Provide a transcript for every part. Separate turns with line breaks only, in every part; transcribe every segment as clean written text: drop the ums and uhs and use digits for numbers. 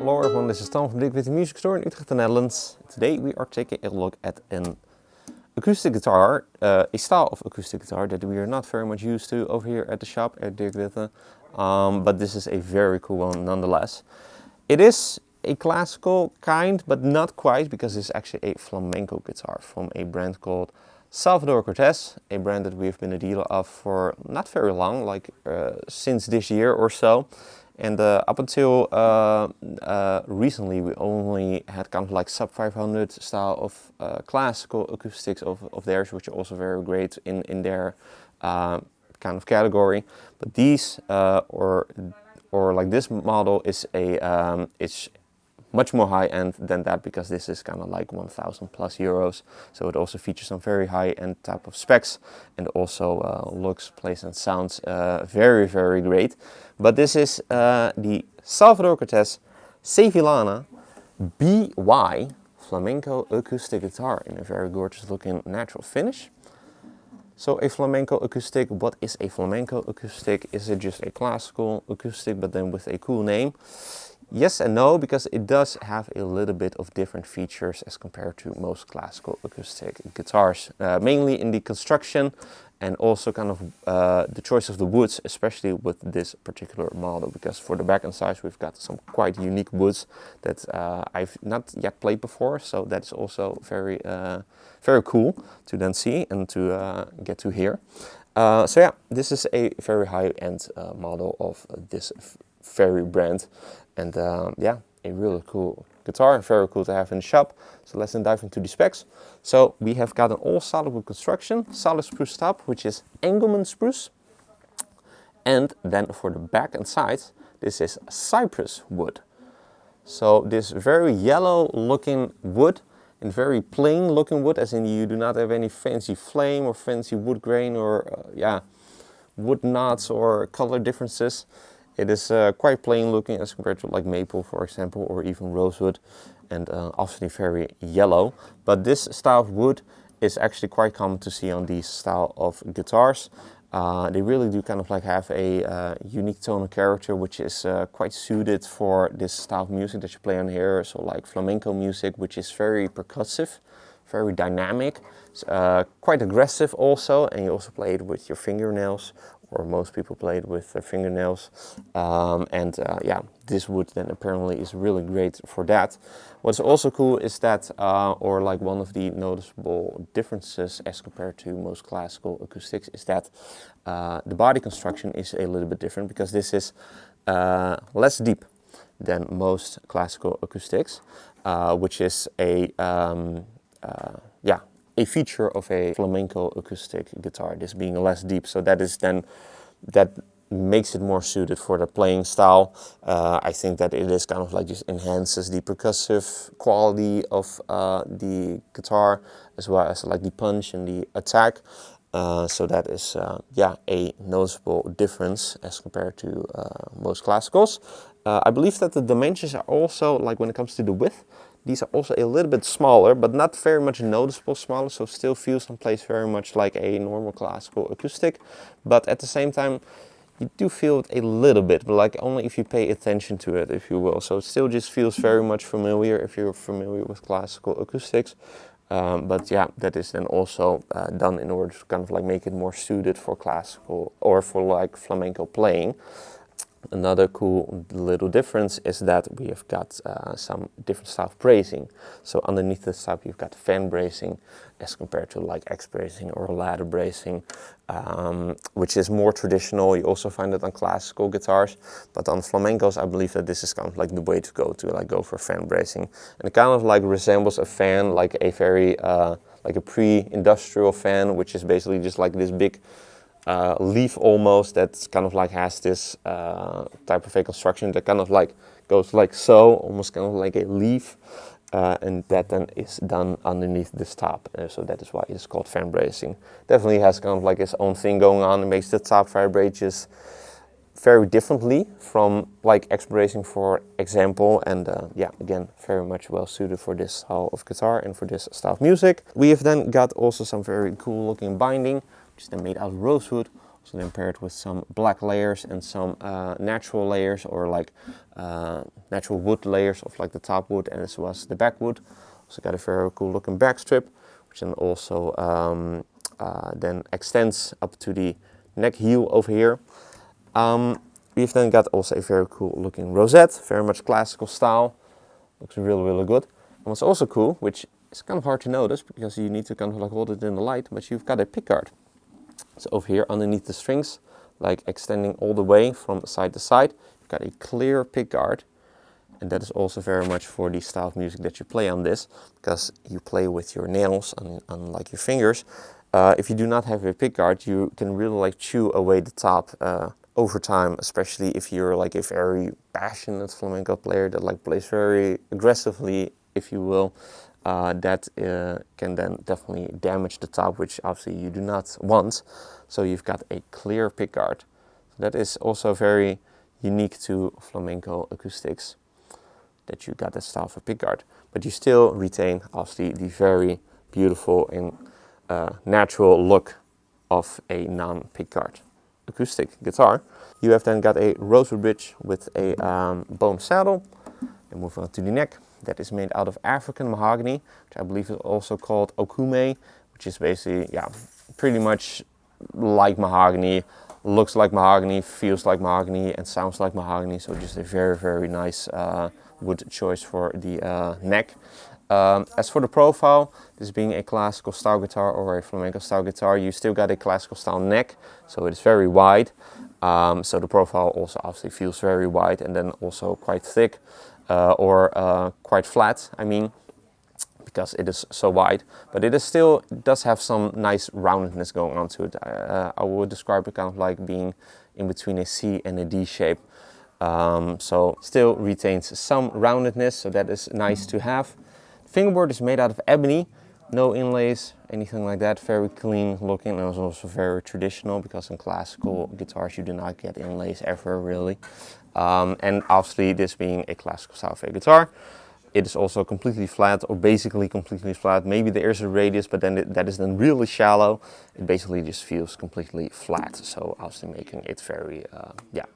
Hello everyone, this is Tom from Dirk Witte Music Store in Utrecht, the Netherlands. Today we are taking a look at an acoustic guitar, a style of acoustic guitar that we are not very much used to over here at the shop at Dirk Witte. But this is a very cool one nonetheless. It is a classical kind, but not quite, because it's actually a flamenco guitar from a brand called Salvador Cortez, a brand that we've been a dealer of for not very long, like since this year or so. And up until recently, we only had kind of like sub 500 style of classical acoustics of theirs, which are also very great in their kind of category. But these, or like this model, is a it's much more high-end than that, because this is kind of like 1,000 plus euros. So it also features some very high-end type of specs, and also looks, plays and sounds very, very great. But this is the Salvador Cortez Sevillana BY flamenco acoustic guitar in a very gorgeous looking natural finish. So a flamenco acoustic, what is a flamenco acoustic? Is it just a classical acoustic but then with a cool name? Yes and no, because it does have a little bit of different features as compared to most classical acoustic guitars. Mainly in the construction and also kind of the choice of the woods, especially with this particular model. Because for the back and sides we've got some quite unique woods that I've not yet played before. So that's also very, very cool to then see and to get to hear. So yeah, this is a very high-end model of this very brand. And yeah, a really cool guitar, very cool to have in the shop. So let's then dive into the specs. So we have got an all solid wood construction, solid spruce top, which is Engelmann spruce. And then for the back and sides, this is cypress wood. So this very yellow looking wood, and very plain looking wood, as in you do not have any fancy flame or fancy wood grain or yeah, wood knots or color differences. It is quite plain looking as compared to like maple, for example, or even rosewood, and obviously very yellow. But this style of wood is actually quite common to see on these style of guitars. They really do kind of like have a unique tone of character, which is quite suited for this style of music that you play on here. So like flamenco music, which is very percussive, very dynamic, quite aggressive also, and you also play it with your fingernails, or most people play it with their fingernails. Yeah, this wood then apparently is really great for that. What's also cool is that, or like one of the noticeable differences as compared to most classical acoustics, is that the body construction is a little bit different, because this is less deep than most classical acoustics, which is a yeah, a feature of a flamenco acoustic guitar, this being less deep. So that is then, that makes it more suited for the playing style. I think that it is kind of like just enhances the percussive quality of the guitar, as well as like the punch and the attack. So that is yeah, a noticeable difference as compared to most classicals. I believe that the dimensions are also, like when it comes to the width, these are also a little bit smaller, but not very much noticeable smaller, so still feels and plays very much like a normal classical acoustic. But at the same time, you do feel it a little bit, but like only if you pay attention to it, if you will. So it still just feels very much familiar if you're familiar with classical acoustics. But yeah, that is then also done in order to kind of like make it more suited for classical or for like flamenco playing. Another cool little difference is that we have got some different style of bracing. So underneath the style you've got fan bracing as compared to like X bracing or ladder bracing, which is more traditional. You also find it on classical guitars, but on flamencos I believe that this is kind of like the way to like go for fan bracing. And it kind of like resembles a fan, like a very like a pre-industrial fan, which is basically just like this big leaf almost, that kind of like has this type of a construction that kind of like goes like so, almost kind of like a leaf, and that then is done underneath this top. So that is why it's called fan bracing. Definitely has kind of like its own thing going on. It makes the top vibrate just very differently from like X bracing, for example. And yeah, again, very much well suited for this style of guitar and for this style of music. We have then got also some very cool looking binding, which is then made out of rosewood, So then paired with some black layers and some natural layers, or like natural wood layers of like the top wood, and this was the back wood. Also got a very cool looking back strip, which then also then extends up to the neck heel over here. We've then got also a very cool looking rosette, very much classical style. Looks really, really good. And what's also cool, which is kind of hard to notice because you need to kind of like hold it in the light, but you've got a pickguard. So over here underneath the strings, like extending all the way from side to side, you've got a clear pickguard. And that is also very much for the style of music that you play on this, because you play with your nails and like your fingers. If you do not have a pickguard, you can really like chew away the top over time, especially if you're like a very passionate flamenco player that like plays very aggressively, if you will. That can then definitely damage the top, which obviously you do not want. So you've got a clear pickguard. That is also very unique to flamenco acoustics, that you got that style of a pickguard. But you still retain obviously the very beautiful and natural look of a non-pickguard acoustic guitar. You have then got a rosewood bridge with a bone saddle. And move on to the neck. That is made out of African mahogany, which I believe is also called okume, which is basically, yeah, pretty much like mahogany, looks like mahogany, feels like mahogany, and sounds like mahogany. So just a very, very nice wood choice for the neck. As for the profile, this being a classical style guitar or a flamenco style guitar, you still got a classical style neck, so it is very wide. So the profile also obviously feels very wide and then also quite thick. Or quite flat, I mean, because it is so wide, but it is still, it does have some nice roundedness going on to it. I would describe it kind of like being in between a C and a D shape. So still retains some roundedness, so that is nice to have. The fingerboard is made out of ebony, no inlays, anything like that, very clean looking, and it's also very traditional because in classical guitars you do not get inlays ever really. And obviously this being a classical style of a guitar, it is also completely flat, or basically completely flat. Maybe there is a radius, but then that is then really shallow. It basically just feels completely flat, so obviously making it very,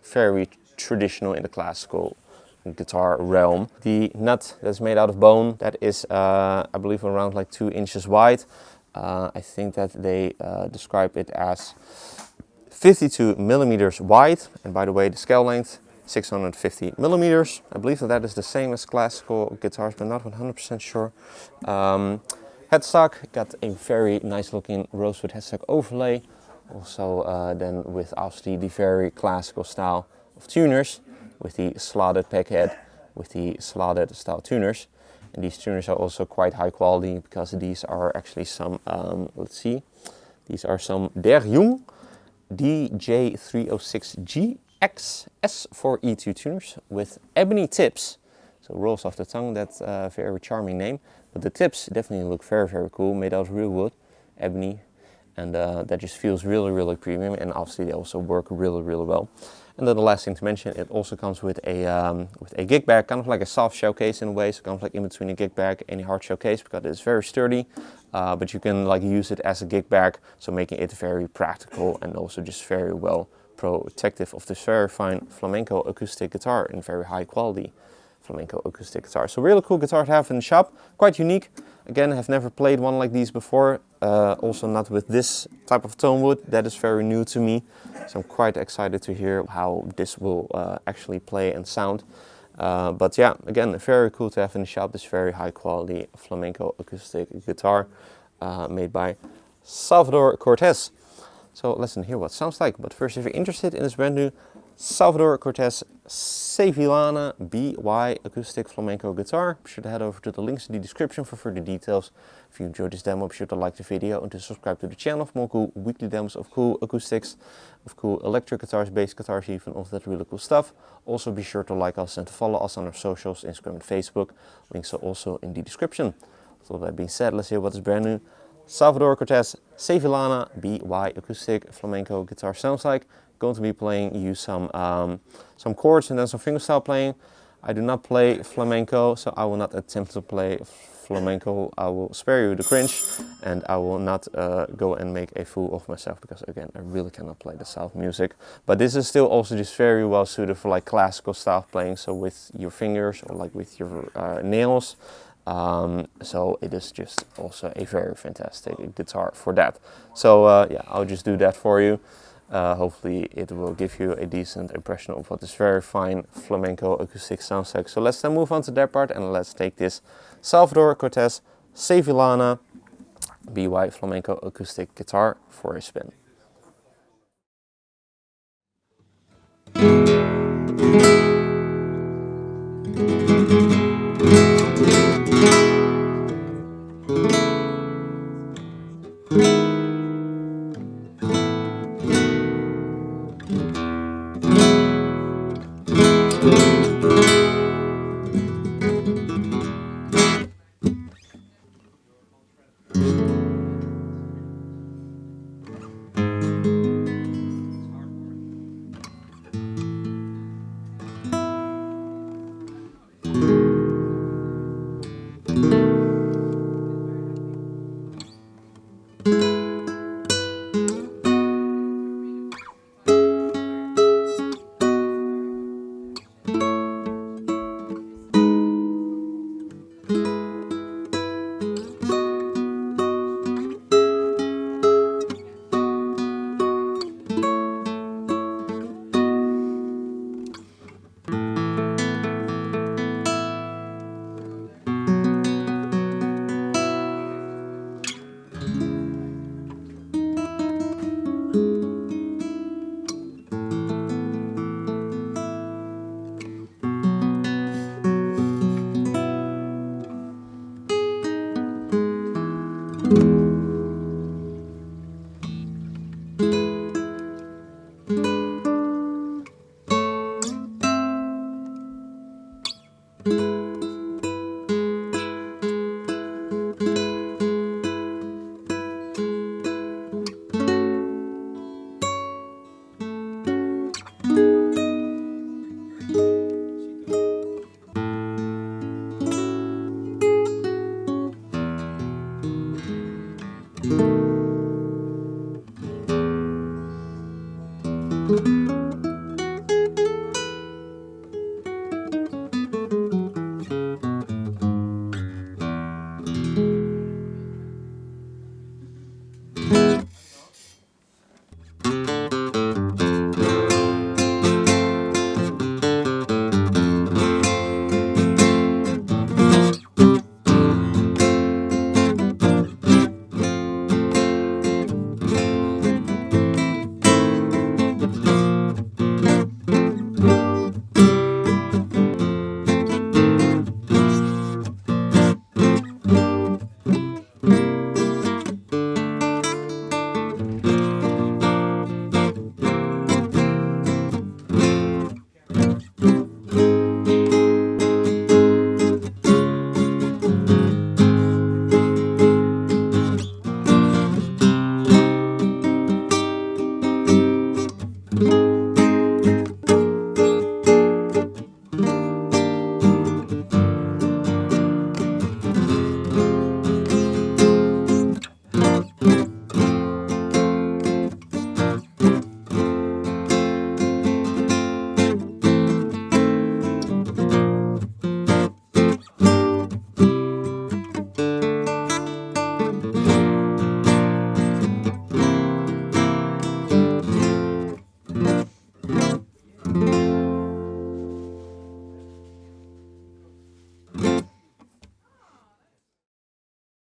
very traditional in the classical guitar realm. The nut that's made out of bone, that is I believe around like 2 inches wide. I think that they describe it as 52 millimeters wide, and by the way the scale length 650 millimeters. I believe that is the same as classical guitars, but not 100% sure. Headstock, got a very nice looking rosewood headstock overlay. Also then with obviously the very classical style of tuners, with the slotted peg head, with the slotted style tuners. And these tuners are also quite high quality because these are actually some, let's see, these are some Der Jung DJ306G X S4E2 tuners with ebony tips. So rolls off the tongue, that's a very charming name. But the tips definitely look very, very cool, made out of real wood, ebony. And that just feels really, really premium, and obviously they also work really, really well. And then the last thing to mention, it also comes with a gig bag, kind of like a soft showcase in a way, so kind of like in between a gig bag and a hard showcase, because it's very sturdy. But you can like use it as a gig bag, so making it very practical and also just very well protective of this very fine flamenco acoustic guitar and very high quality flamenco acoustic guitar. So really cool guitar to have in the shop, quite unique. Again, I have never played one like these before, also not with this type of tone wood. That is very new to me, so I'm quite excited to hear how this will actually play and sound. But yeah, again, very cool to have in the shop, this very high quality flamenco acoustic guitar made by Salvador Cortez. So let's hear what it sounds like. But first, if you're interested in this brand new Salvador Cortez Sevillana BY acoustic flamenco guitar, be sure to head over to the links in the description for further details. If you enjoyed this demo, be sure to like the video and to subscribe to the channel for more cool weekly demos of cool acoustics, of cool electric guitars, bass guitars, even all of that really cool stuff. Also be sure to like us and to follow us on our socials, Instagram and Facebook. Links are also in the description. With all that being said, let's hear what is brand new Salvador Cortez Sevillana BY acoustic flamenco guitar sounds like. Going to be playing you some chords and then some fingerstyle playing. I do not play flamenco, so I will not attempt to play flamenco, I will spare you the cringe, and I will not go and make a fool of myself, because again, I really cannot play the style of music. But this is still also just very well suited for like classical style playing, so with your fingers or like with your nails. So it is just also a very fantastic guitar for that. So yeah, I'll just do that for you. Hopefully it will give you a decent impression of what this very fine flamenco acoustic sounds like. So let's then move on to that part, and let's take this Salvador Cortez Sevillana BY flamenco acoustic guitar for a spin.